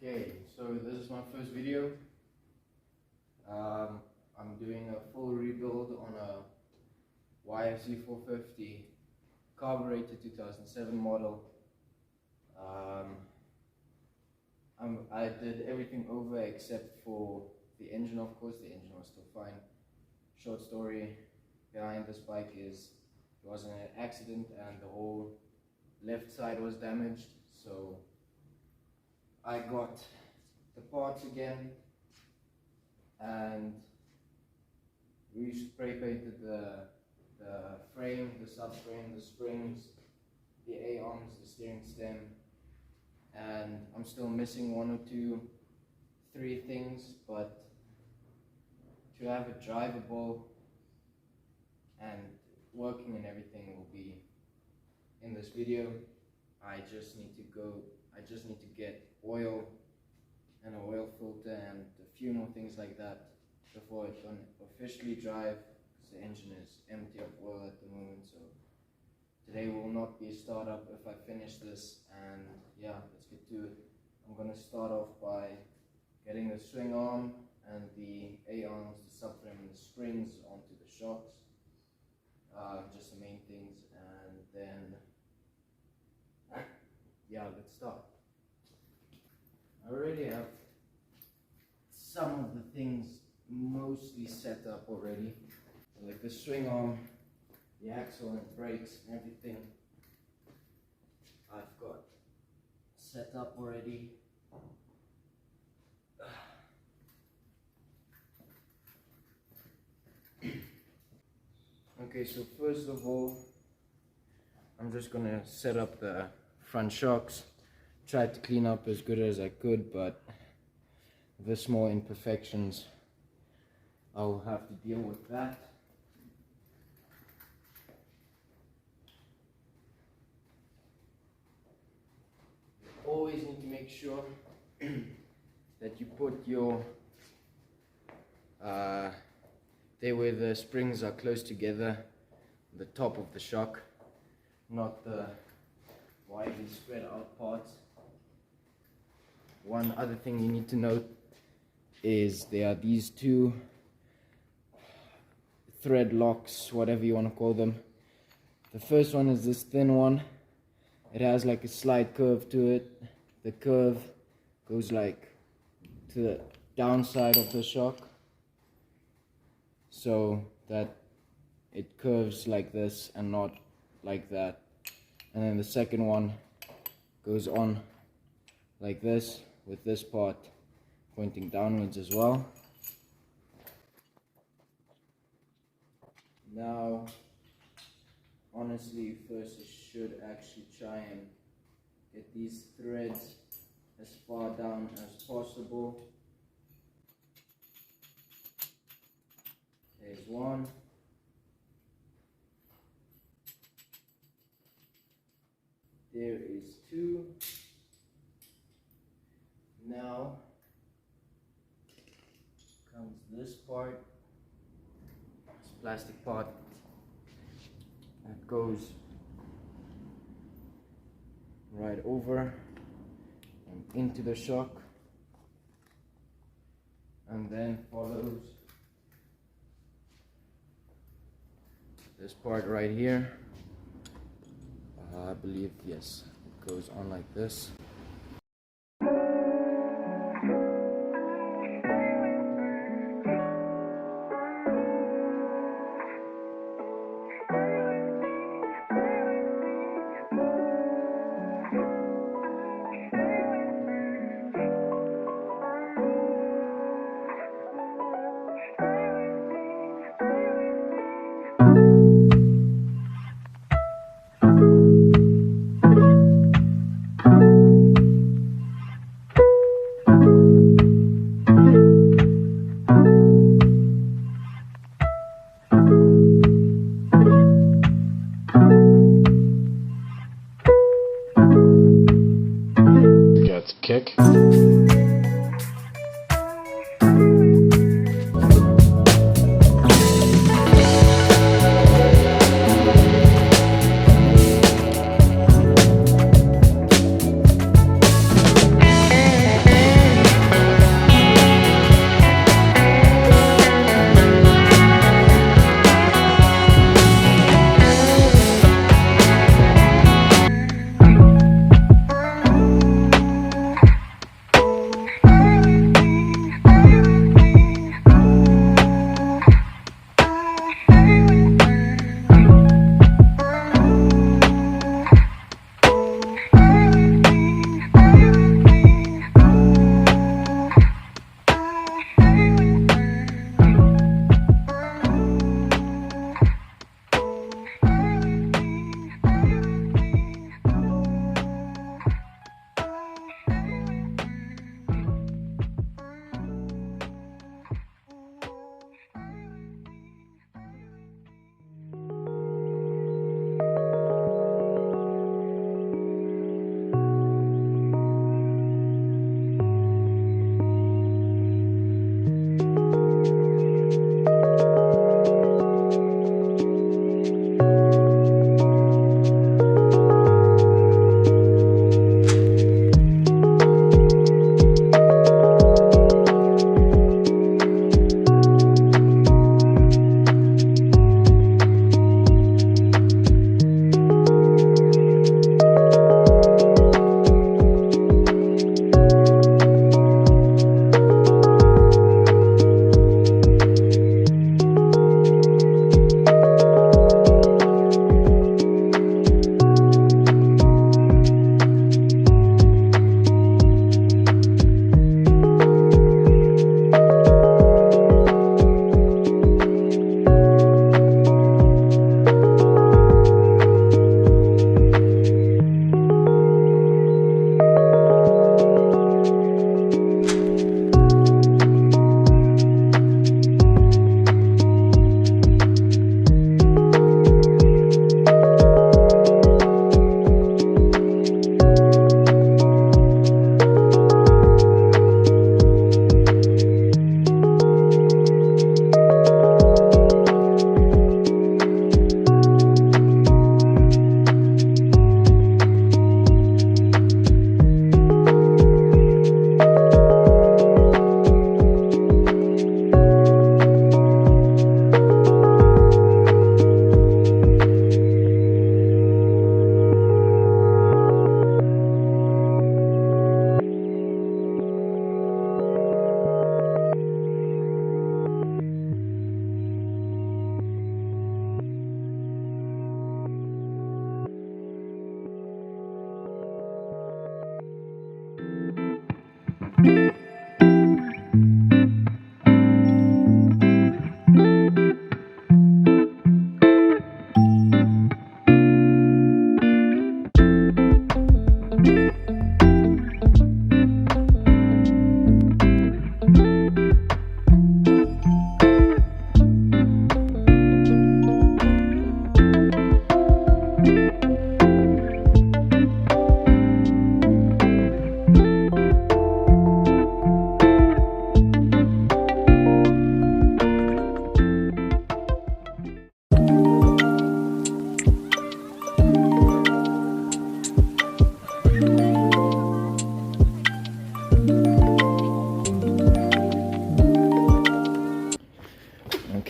Okay, so this is my first video. I'm doing a full rebuild on a YFZ450 carbureted 2007 model. I did everything over except for the engine. Of course, the engine was still fine. Short story behind this bike is it was in an accident and the whole left side was damaged, so I got the parts again and spray painted the frame, the subframe, the springs, the A-arms, the steering stem, and I'm still missing 1 or 2, 3 things, but to have it drivable and working and everything will be in this video. I just need to get oil and an oil filter and a few more things like that before it can officially drive, because the engine is empty of oil at the moment. So today will not be a startup if I finish this, and yeah, let's get to it. I'm going to start off by getting the swing arm and the A-arms, the subframe and the springs onto the shocks, just the main things, and then yeah, let's start. I already have some of the things mostly set up already, like the swing arm, the axle and brakes and everything I've got set up already. Okay, so first of all, I'm just gonna set up the front shocks. Tried to clean up as good as I could, but the small imperfections, I'll have to deal with that. You always need to make sure that you put your there where the springs are close together, the top of the shock, not the widely spread out parts. One other thing you need to note is there are these 2 thread locks, whatever you want to call them. The first one is this thin one. It has like a slight curve to it. The curve goes like to the downside of the shock, so that it curves like this and not like that. And then the second one goes on like this, with this part pointing downwards as well. Now, honestly, first I should actually try and get these threads as far down as possible. There's one. There is 2. Now comes this part, this plastic part that goes right over and into the shock, and then follows this part right here. I believe, yes, it goes on like this. Kick.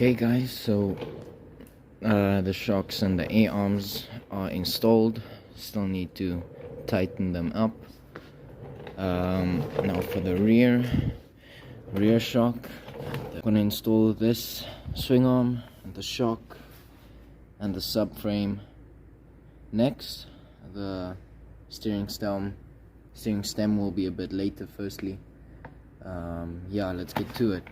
Okay guys, so the shocks and the A-arms are installed. Still need to tighten them up. Now for the rear shock, I'm gonna install this swing arm and the shock and the subframe next. The steering stem will be a bit later. Firstly, yeah, let's get to it.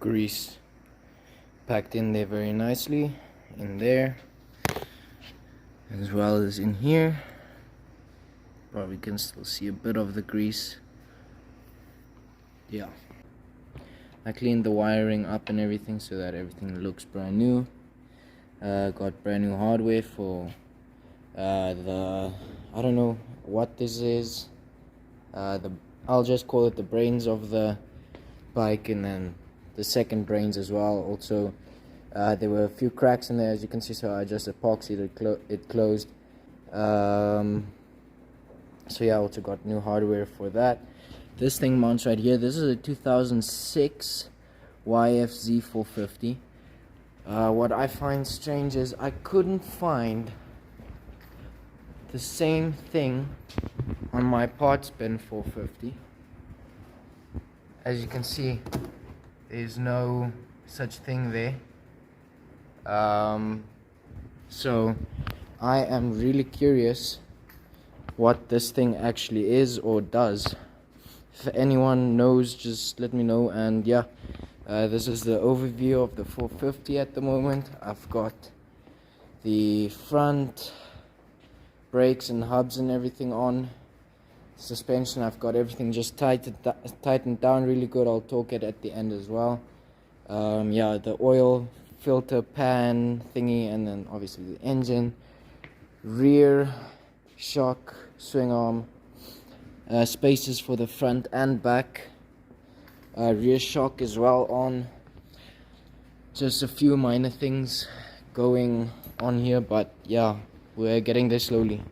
Grease packed in there very nicely, in there as well as in here. Probably can still see a bit of the grease. Yeah, I cleaned the wiring up and everything so that everything looks brand new. Got brand new hardware for the, I don't know what this is, I'll just call it the brains of the bike, and then the second brains as well. Also, there were a few cracks in there, as you can see, so I just epoxied it closed. So yeah, I also got new hardware for that. This thing mounts right here. This is a 2006 YFZ450. What I find strange is I couldn't find the same thing on my parts bin 450. As you can see, there's no such thing there. So I am really curious what this thing actually is or does. If anyone knows, just let me know. And yeah, this is the overview of the 450 at the moment. I've got the front brakes and hubs and everything on. Suspension, I've got everything just tightened down really good. I'll talk it at the end as well. Yeah, the oil filter pan thingy, and then obviously the engine, rear shock, swing arm, spaces for the front and back, rear shock as well on. Just a few minor things going on here, but yeah, we're getting there slowly.